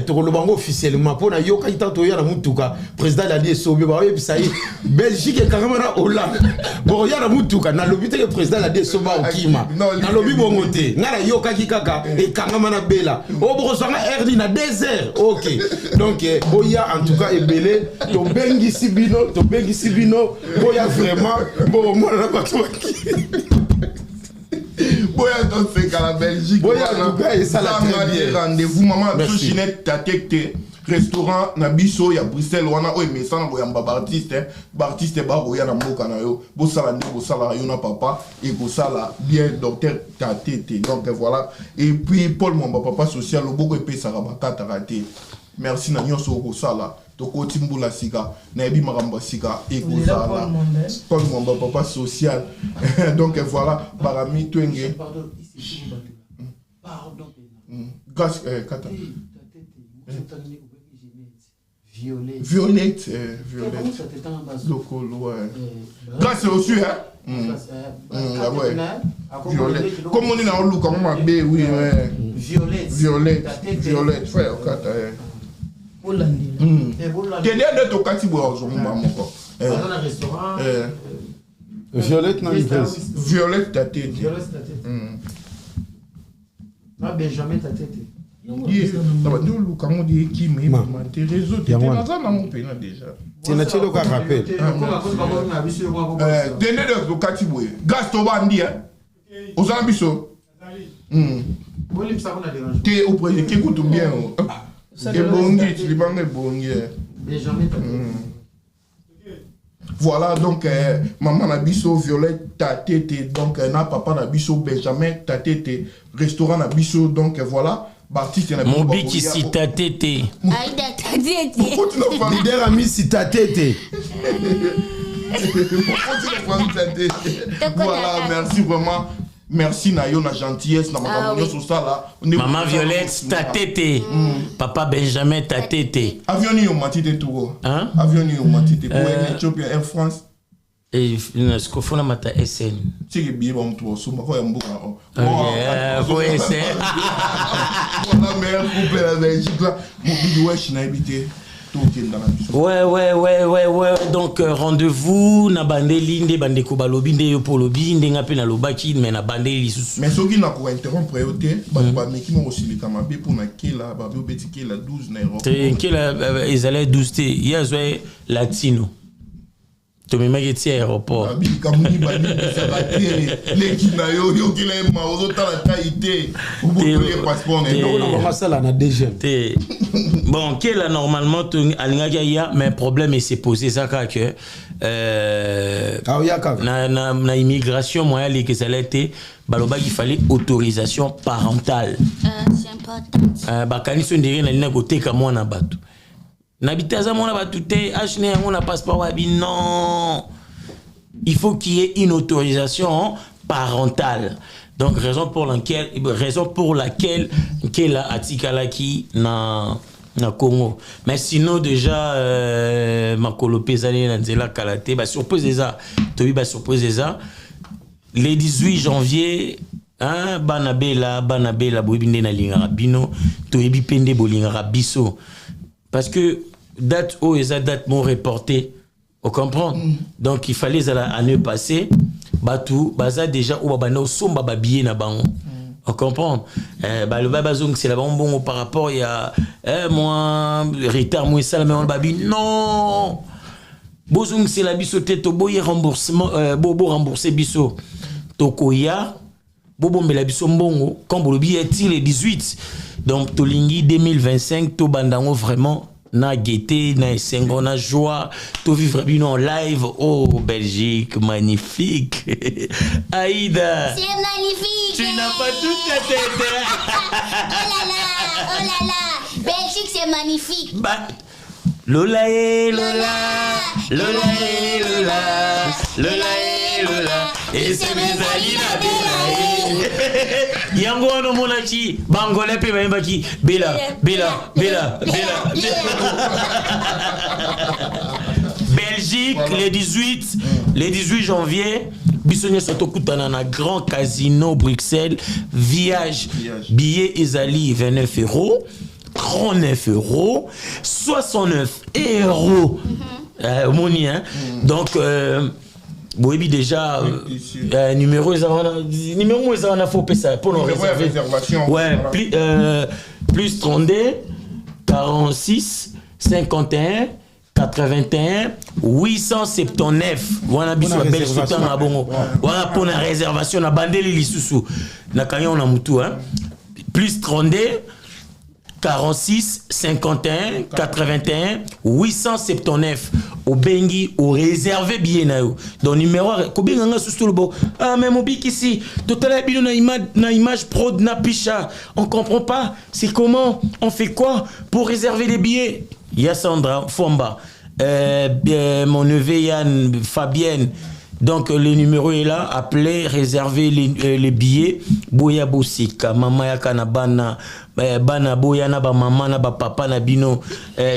to ko lobango officiellement pour na yoka itanto ya na mutuka président la dit sobe ba oyebi ça y Belgique et carrément na Hollande bon ya na mutuka na lobby te président la dit soba okima na lobby bongote ngara yoka kikaka et carrément na bela o bozanga RD na 2 heures OK donc boya en tout cas ebele to bengi sibino boya vraiment bon moi na pas Boya donc c'est qu'à la Belgique. Boya en tout cas et ça la très bien. Rendez-vous maman tout chinette tatekte restaurant na biso ya Bruxelles wana o emesa na boyamba ba artiste ba roya na mboka na yo bo sala ndi bo sala yo na papa et bo sala bien docteur Tatete donc voilà et puis Paul Mwamba papa social lo boko epesa ba kata raté merci na nyonso okosala tokotimbula sika na yebi makambo sika ekozala Paul Mwamba papa social donc voilà parami twenge grâce kata Violette Lokolo grâce aussi hein ouais Violette comme on est dans le comme ma bé oui Violette frère kata Télé de to kati bo ozomba moko Violette na Violette ta tête na Benjamin ta tête nous le comment dire qui mais tes réseaux tu es dans un mon pays déjà tu n'as pas le rappel Télé de to kati bo gas to bandi hein aux ambitions t'es au projet qui écoute bien voilà donc maman Nabiso Violette Tatete donc na papa Nabiso Benjamin Tatete restaurant Nabiso donc voilà Baptiste mon biki si Tatete Aïda Tatete leader ami si Tatete voilà merci vraiment. Merci Nayo na gentillesse na maman sur ça là. Maman Violette ta tete. Papa Benjamin ta tete. Avion ni matite tout. Hein? Avion ni matite pour Éthiopie en France. Et ce qu'on fait na mata SN. C'est que bien bon tout so ma yambuka. Faut essayer. Voilà meilleur couple la Belgique là. Mon bidou wesh na habité. Ouais. Donc rendez-vous na bandeli nde bandeko balobi nde yo polobi nde ngape na lobaki mais na bandeli lisusu. Mais soki na ko interrompre yote ba meki mo osilika mabe pour na kela ba be beti kela 12 na euro. Te kela ezale 12 te yazwe latino. To me mageti aéroport. Abi kamuni ba ni sabate l'équipe na yo kila ma ozota la taité. Ou le passeport na yo. On va ça là na DG. Bon, quel est normalement mais problème et c'est posé ça que na immigration moi les que ça l'était baloba il fallait autorisation parentale. C'est important. Bakani sont derrière na lina côté comme moi na bato. N'habiter à mon bato te acheter on a passeport wabi non. Il faut qu'il y ait une autorisation parentale. Donc raison pour laquelle qu'elle a atikalaki na Congo. Mais sinon déjà makolo pezali na nzela kalate ba surprise ça. Tobi ba surprise ça. Le 18 janvier hein banabela boibinde na lingara bino toyebi pende bolingara biso parce que date o eza date mon reporté. On comprend. Donc il fallait à l'année passée Batou, baza déjà ou babana somba babier na bango. On comprend. Le babazong c'est la bon par rapport il y a moi retard moi ça mais on babi non. Bozong c'est la biso tête boye remboursement bobo rembourser biso. Tokoya bobo mbela biso mbongo quand bolobi est le 18. Donc tolingi 2025 to bandango vraiment na gaieté, na sengo, na joie, tout vivre bien en live. Oh, Belgique, magnifique. Aïda. C'est magnifique. Tu n'as pas toute la tête. Oh là là. Belgique, c'est magnifique. Bah, Lola et Lola. Lola et Lola. Lola et Lola. Et c'est mes amis la Bella. Yango no monachi bangole pe baki Bella. Belgique le 18 janvier bisonye sotokutana na Grand Casino Bruxelles Viage billet ezali 29 €, 39 €, 69 €. Moni hein. Donc oui, déjà, numéro on a faut ça pour nos réservations. Ouais, plus 32, 46, 51, 81, 879. Voilà, bisous, belle soutien à bongo. Voilà pour la réservation, na bandeli lisusu. Na kanyo na mutu, hein. Plus 32, 46 51 81 879 au bengi au réservé bien na yo donc numéro ko benga nga sous bo ah mais mon bic ici total bino na image pro na picha on comprend pas c'est comment on fait quoi pour réserver les billets ya Sandra Fomba mon neveu Yann Fabienne. Donc le numéro est là, appelez, réservez les billets. Boya Bosika, Mama Yakana Bana, Bana Boya na ba maman na ba papa na bino,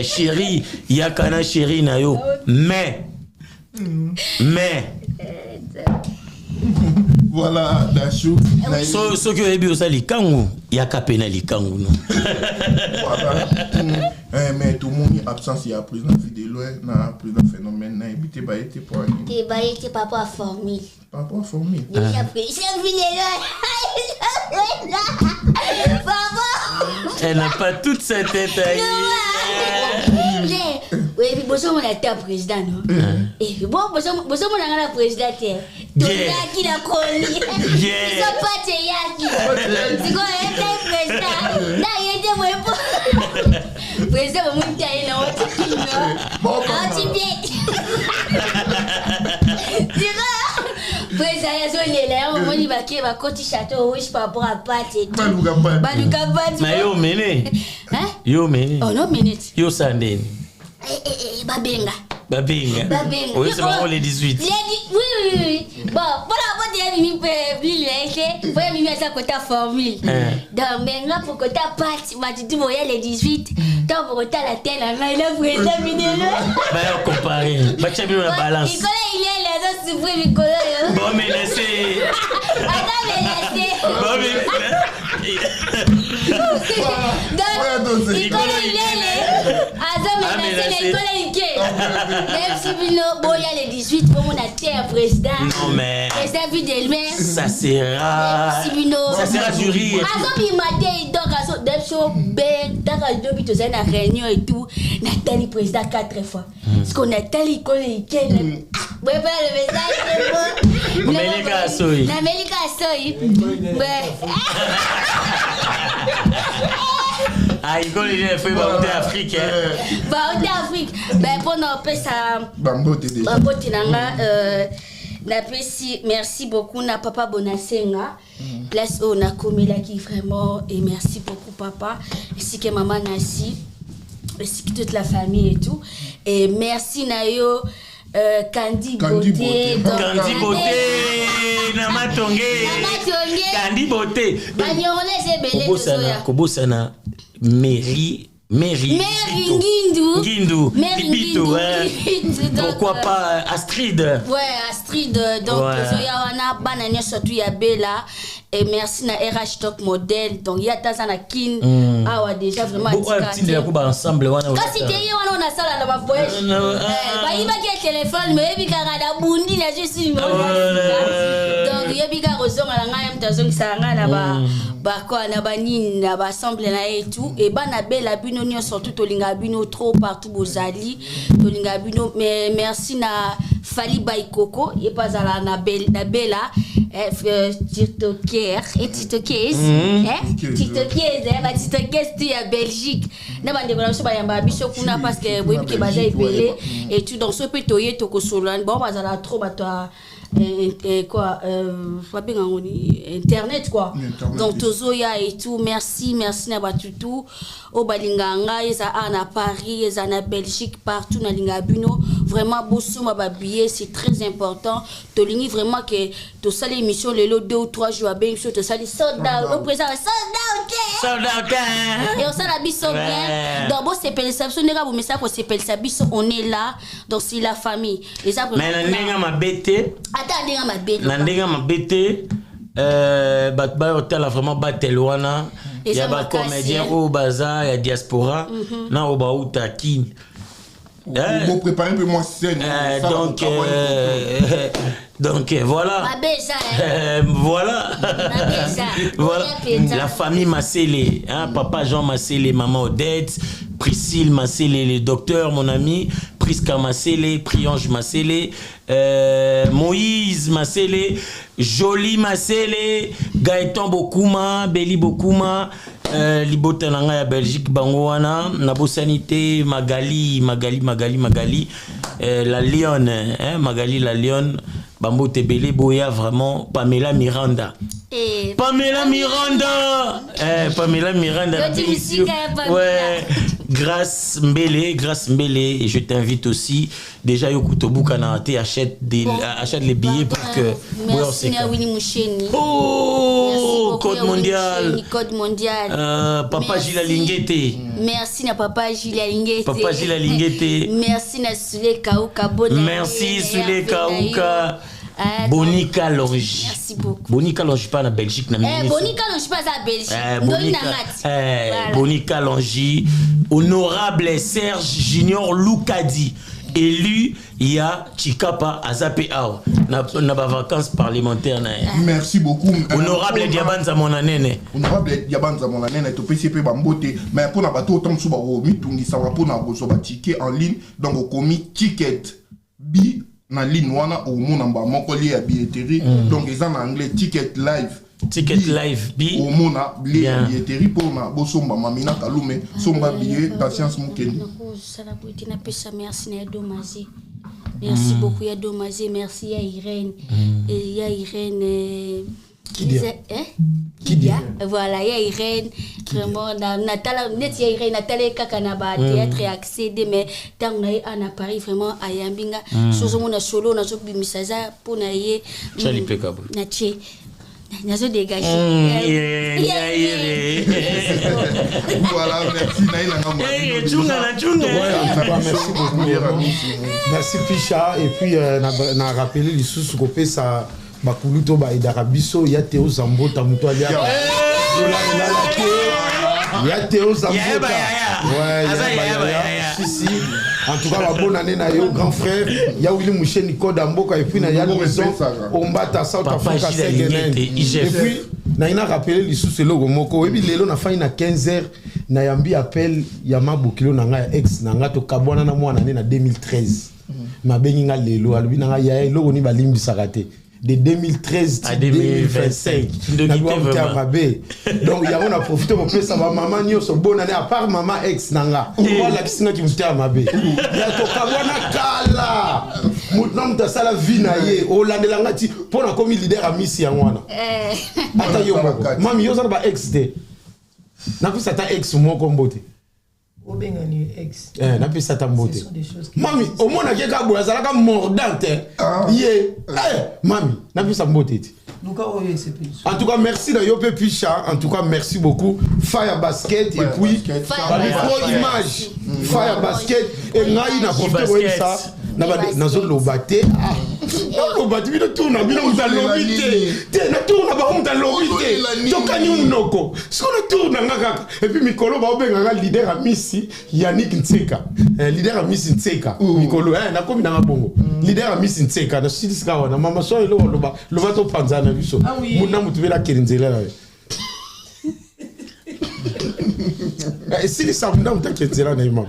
chéri Yakana chéri na yo. Mais voilà, Dachou. Ce que vous avez dit, il y a qu'à peine les kangourous. Mais tout le monde est absent, il y a plus de vidéo, il y a plus de phénomènes, il y a plus de points. Tu n'as pas formé. Papa formé. Déjà pris. J'ai vu Elle n'a pas toute sa tête à oui, puis bonjour, on a été président, non? Et bon, bonjour, on a la présidente. Yaki la coli. Ils sont pas de Yaki. C'est quoi, elle est président? Là, il était moi. Président, on m'a dit, non, on t'y dit, non? On t'y dit. Tu vois? Président, il y a là, on m'a dit, il va côté château, oui, je peux pas à pâte et tout. Baluka pâte. Mais yo, mené. Hein? Yo, mené. Oh, non, minute. Yo, Sandene. Babenga. Babenga. Oui, c'est vraiment les 18. Oui. Bon, voilà, moi, j'ai mis le faut mis ça côté formule. Donc, maintenant, pour que tu parti, tu dis, les 18. Tant pour que tu la tête, il a pris ça vidéo. Bah, on compare. Bah, tu as vu la balance. Nicolas, il est là, c'est vrai, Nicolas. Bon, mais laissez. Attends, mais laissez. Bon, mais. Donc, Nicolas, il est là. Attends, mais laissez, Nicolas, il est là. Même si il y a les 18, pour mon atteint président. Non, mais. Président Videlmer. Ça sera du rire. Attends, il m'a dit, donc, à ce début, dans la vidéo, tu as une réunion et tout. Nathalie, président, 4 fois. Parce qu'on a Nathalie, qu'on est quel. Ouais, le message, c'est bon. Melika Soy. Melika Soy. Ah, il connaît les feuilles de Afrique. Bah, d'Afrique. Ben, pendant que ça. Bambote nanga. Merci beaucoup, na papa Bonasenga. Place où on a commis là qui vraiment. Et merci beaucoup, papa. Ainsi que maman Nassi. Ainsi que toute la famille et tout. Et merci, Nayo. Candy Beauté. Candy Beauté. Namatonge. Candy Beauté. Kobosana. Mairie Guindou. Bibito, pourquoi pas Astrid? Ouais, Astrid. Donc, il y a un bananier surtout, il y a Bella. Et merci à RH Top Model. Donc, il y a Tazana Kin. Ah ouais, déjà vraiment. Ensemble. Quand c'était hier, on a ça dans ma poche. Il va y a téléphone, mais il y a un bundi, là, je suis. Donc, il y a un raison à la maison, ça a assemblé et tout. Et Banabé, la bino, surtout, Tolinga Bino, trop partout, Bozali. Tolinga Bino, mais merci à Fali Baikoko. Il n'y a pas à la Bella. TikTokers et TikTokers tu à Belgique na bande ko so ba yamba biso kuna parce que boyi ke baza epelé et tout dans ce pétoyer to ko solan bon bazala trop bato quoi internet quoi donc tozoya et tout merci na batutu au balinganga eza à Paris eza na Belgique partout na lingabino vraiment bosuma ba billet c'est très important to lingi vraiment que to sali émission le 2 ou 3 jours ben sur to sali sold out au présent sold out et on sala biso bien donc bon c'est perception nega bo message ko c'est perception on est là donc c'est la famille les ça mais ndenga mabete Nandega mabete batba hotel vraiment batelwana il y a ba comédien au bazar il y a diaspora na au bauta kin vous préparez un peu moins scène donc voilà voilà la famille Massélé papa Jean Massélé maman Odette Priscille Massélé le docteur mon ami Prisca Massélé Priange Massélé Moïse Massélé Jolie Massélé Gaëtan Bokuma Béli Bokuma libota na ngai ya Belgique bango wana na bosanité Magali la Lyon Magali la Lyon bambo tebele boya vraiment Pamela Miranda Pamela Miranda ouais Grâce Mbele et je t'invite aussi déjà Yokutobuka na te achète les billets pour que merci na Winnie Moucheni Code mondial Papa Gila Lingete merci na Papa Gila Lingete merci na Sule Kauka bonne merci Sule Kauka Bonica Longi. Merci beaucoup. Bonica Longi pas en Belgique. Bonica Longi pas en Belgique. Bonica Longi. Honorable Serge Junior Loukadi. Élu, il y a Chikapa Azapé Ao. Na vacances parlementaires. Merci beaucoup. Honorable Diabanza Monanene. Honorable Diabanza Monanene. Tu peux CP Bambote. Mais pour n'a pas tout autant de sous Mitungi, ça va pour n'a pas ticket en ligne. Donc, au commis ticket. Bi. Na ligne wana au monde en bas mokoli à billetterie donc ils en anglais ticket live bi au monde à billetterie pour na bosomba mamina kalume somba billet patience mukeni sala boiti na pesa merci na dommage merci beaucoup ya dommage merci ya Irène Kidia voilà ya Irène vraiment Natala net ya Irène Natala kaka na ba théâtre accéder mais tant na en Paris vraiment ayambinga sozo mona solo na zo bimisaza pour na ye Charlie Pekabo na che nazo dégager voilà merci naila ngamba merci beaucoup merci Picha et puis na rappeler les sous copé ça bakuluto ba idarabiso ya Théo Zambota muto alia ya Théo Zambota ouais si en tout cas bonne année na yo grand frère ya Willy Moucheni Koda Mboka et puis na ya maison Ombata South Africa Segenen et puis na ina rappeler les sous logo moko et puis lelo na fin na 15h na yambi appel ya mabokilo na nga ex na nga to kabwana na mwana na 2013 mabengi nga lelo albi na nga ya logo ni balimbi sakate de 2013 à 2025. Donc, on a profité pour faire ça. Maman, nous sommes bonne année, à part maman ex nanga. Voilà qui s'est dit à ma bé. Il y a tout kabwana kala. Maintenant, tu as ça la vie naïe. Oh, l'année langati. Pour la commis leader à Miss Yangwana. Attends, yo, mami, yo, ça va ex de. N'a plus ça ta ex, moi, comme beauté. Obengani ex. N'a plus ça ta beauté. Mami, au moins, on a quelqu'un qui a mordante. Yé. Mami, n'a plus ça beauté. En tout cas, merci de Yopé Picha. En tout cas, merci beaucoup. Fire Basket et puis Pro Image. Fire Basket et Naï n'a profité de ça. N'a zone lobate. Lobate, il tourne, il tourne, na tourne ba on lobite. Tokani unoko. Ce qu'on tourne ngaka. Et puis Mikolo ba obenga leader à Missi, Yannick Ntseka. Leader à Missi Ntseka. Mikolo na komi na bongo. Leader à Missi Ntseka na siliska wana mama so lo loba to panzana biso. Muna mutubela kerinzela la. Et si les samedis on t'a kerinzela na imam.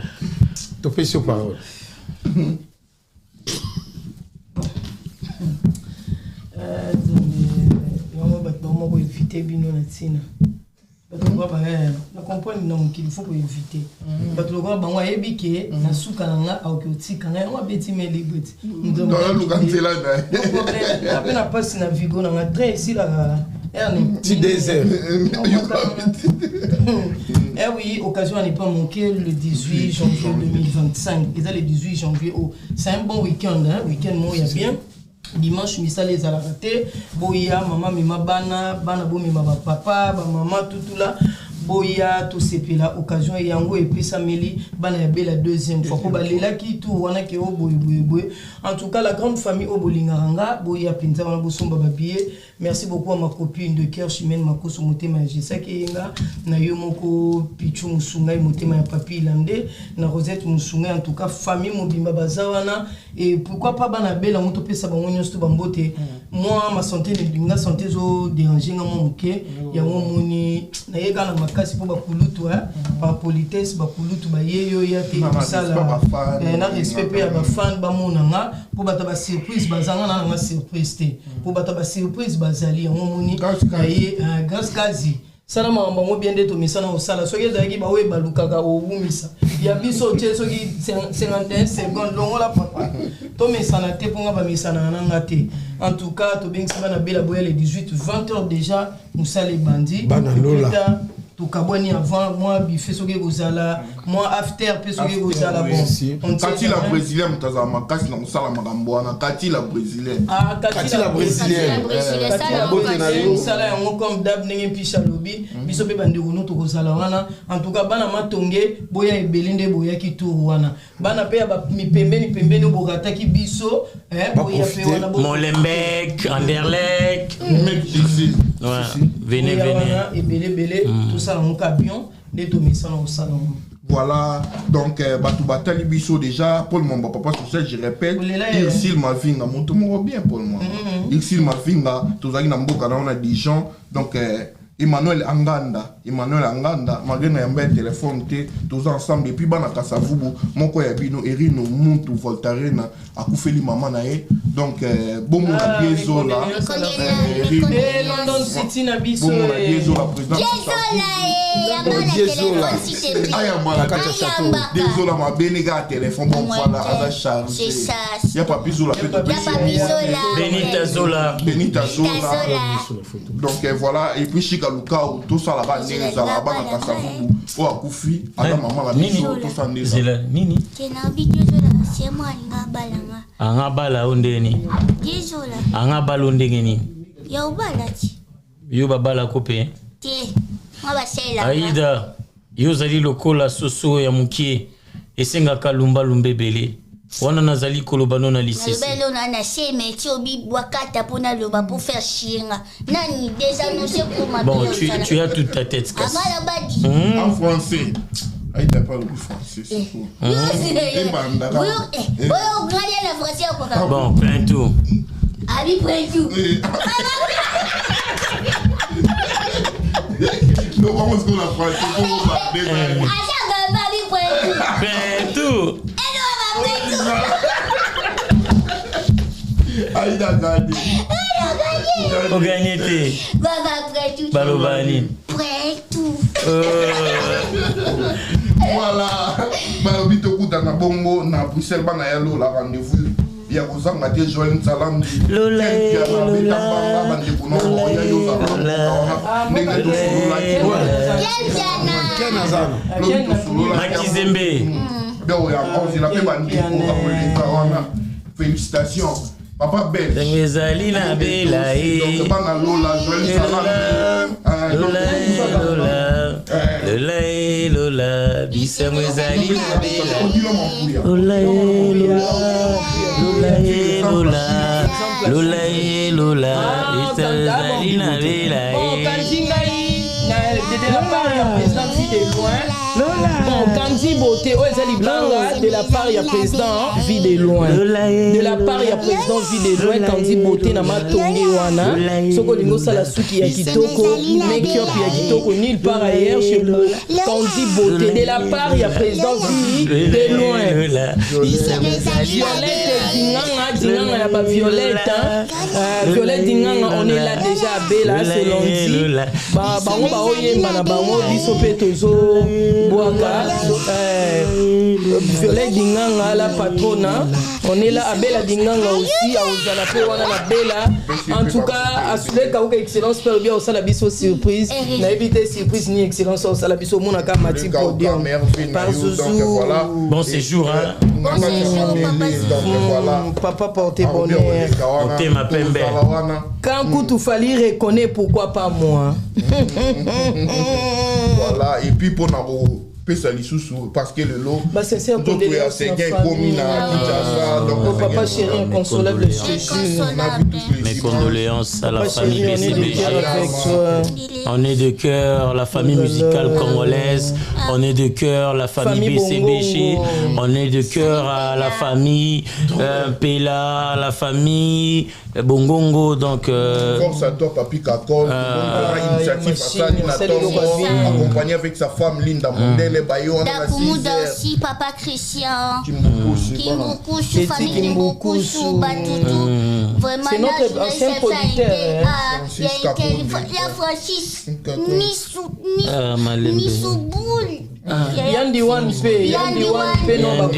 To fais sur parole. On éviter bino na tsina na comprendre na mukili faut ko éviter bato lokwa bango ayebike na suka nga aokotika nga on beti me libeti ndo lukanzela na apena passe na vigo na très ici la petit désert. Eh oui, occasion à ne pas manquer le 18 janvier 2025. Et ça, le 18 janvier, c'est un bon week-end, hein? Week-end, moi, il y a bien. Dimanche, misa les a raté. Boya, maman, mima bana, bana, bo, mima papa, maman, tout là. Boya, tout ces là, occasion, et yango, et puis Sameli, bana, la deuxième fois. Pour balela qui tout, wana ki o boy. En tout cas, la grande famille Obolingaranga, Boya, Pinza, wana bosomba babier. Merci beaucoup à ma copine de cœur, Chimène Makoso Motema Jessa Kenga, na yo moko Pichu Musunga Motema ya Papi Landé, na Rosette Musunga, en tout cas famille Mobimba Bazawana, et pourquoi pas Banabel, on peut ça bangonyo sto bambote. Moi ma santé na santé zo déranger nga mon moké, ya moni na yega na makasi po bakulutu par politesse bakulutu ba yeyo ya te sala. Na respect pe ya ba fan ba monanga, po bata ba surprise bazanga na surprise te. Po bata ba surprise bazali ya moni grâce kazi sala makambo ngo bien de to misana osala soki ezalaki baoye balukaka obumisa ya biso tie soki 51 secondes longola papa to misana te mponga bamisana nanga te en tout cas tobengisi bana bela boya les 18-20 déjà mosala ebandi bana lola tukabwani avant moi bife soki kozala moi after pe soki kozala bon kati la brésilien mutaza makasi na mosala makambo wana kati la brésilien kati la brésilien sala yango comme dab ndenge mpisha lobi biso pe bandeko no tokozala wana en tout cas bana matonge boya ebele nde boyaki tour wana bana pe ya mipembeni bokataki biso boya pe wana Molenbeek, Anderlecht venez ebele tout ça dans mon camion de domicile au salon. Voilà, donc Batou Batali Bisso déjà, Paul Mamba Papa Social, je répète, Irsil Mavinga, mon tout bien Paul Mamba. Irsil Mavinga, tous les Namboka, on a des gens, donc Emmanuel Anganda, malgré un téléphone, tous ensemble, et puis Bana Kasavubu, mon coyabino, Erino, Muntu, Voltarena, Akoufeli Maman Nae, donc bon mon Biezo là, London City Nabiso, bon mon Biezo la présidente. Désolé, ma bénéga téléphone, bon voilà, à la charge. C'est ça. Il n'y a pas Bizo la Benita Zola. Donc voilà, et puis Chikaluka, tout ça là-bas, Zalaba, Kasavubu, ou Akoufi, Adam Maman, la Bizo, tout ça, Nini. C'est moi, Ngabalanga. Angabala ondeni. Désolé. Angabala ondengeni. Yaobalati. Yo babala kope. Te. Aïda, yozali lokola soso ya mukie esenga kalumba lumbebele wana nazali kolobano na lisesi belo na na seme ti obi bwakata pona loba pour faire chienga nani déjà non c'est pour ma bon tu as toute ta tête cassée en français Aïda parle le français c'est fou bon plein tout Ali plein tout donc comment est-ce qu'on a fait tout Aïda gagné on gagne Balobani prêt tout voilà Balobi tokuta na bongo na Bruxelles bana ya lo la rendez-vous ya kozanga te Joël Salam Lola Makizembe félicitations Papa Belle. Zalina Bela et Lola Bissamwe Zalina Bela Lola Zalina Bela de la part il y a président vie de loin bon Kandi Beauté oh ezali blanga de la part il y a président vie de loin de la part il y a président vie de loin Kandi Beauté na matongi wana soko lingo sala suki ya kitoko make up ya kitoko nulle part ailleurs chez moi Kandi Beauté de la part il y a président vie de loin Violette Dinganga ya ba Violette Violette Dinganga on est là déjà à Bella c'est lundi bango ba oyemba na bango biso pe tozo boaka Violette Dinganga la patrona on est là à Bella Dinganga aussi à ozala pe wana na Bella en tout cas asule ka oka excellence pe bien osala biso surprise na éviter surprise ni excellence osala biso mona ka mati podium par Zouzou bon séjour hein papa porter bonheur porter ma pembe quand Koutou Fali reconnaît pourquoi pas moi voilà et puis pour Naro parce que le lot c'est un condoléance donc papa chéri inconsolable mes condoléances à la famille BCBG on est de cœur la famille musicale congolaise on est de cœur la famille BCBG on est de cœur à la famille Pela la famille Bongongo donc force à toi Papi Kakol initiative accompagné avec sa femme Linda Mondele Dakumuda aussi Papa Christian Kimbukusu famille Kimbukusu Batutu Vraiment, C'est notre ancien producteur. il y a Francis, ni sous boule. Yandi One P, non,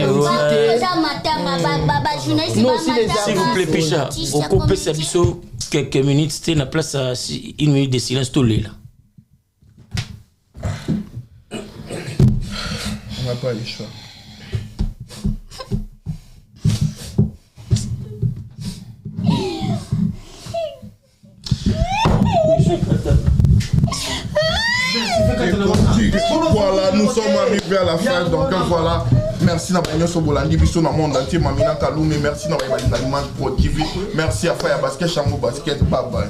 s'il vous plaît, Picha, au coupe Sabiso, quelques minutes, c'était la place à 1 minute de silence tout là. On n'a pas les choix. Voilà, nous sommes arrivés à la fin, donc voilà. Merci Nabanyo Sobolandi, Bisso dans le monde entier, Mamina Kaloumé, merci Nabanyo Pro TV, merci à Faya Basket, Chango Basket, bye bye.